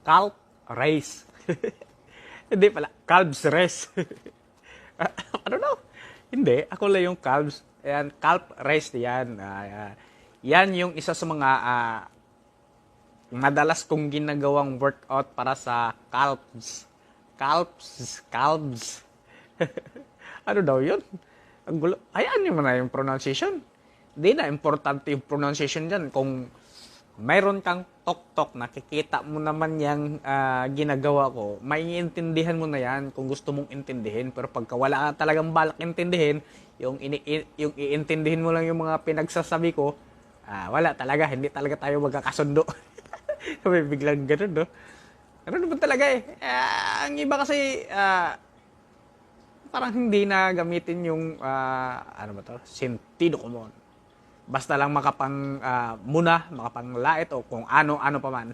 Calf race. Hindi pala, calves race. Ano daw? Hindi, ako lang yung calves. Ayan, calf race yan. Yan yung isa sa mga madalas kong ginagawang workout para sa calves. Calves. Ano daw yun? Ang gulo. Hayaan nyo mo na yung pronunciation. Hindi na importante yung pronunciation dyan. Kung mayroon kang tok-tok, nakikita mo naman yung ginagawa ko, maiintindihan mo na yan kung gusto mong intindihin. Pero pagka wala ka talagang balak intindihin, yung iintindihin mo lang yung mga pinagsasabi ko, wala talaga, hindi talaga tayo magkakasundo. May biglang ganun, no? Ganun naman talaga eh. Ang iba kasi, parang hindi na gamitin yung, ano ba to, sentido común. Basta lang makapang muna, makapanglait o kung ano-ano pa man.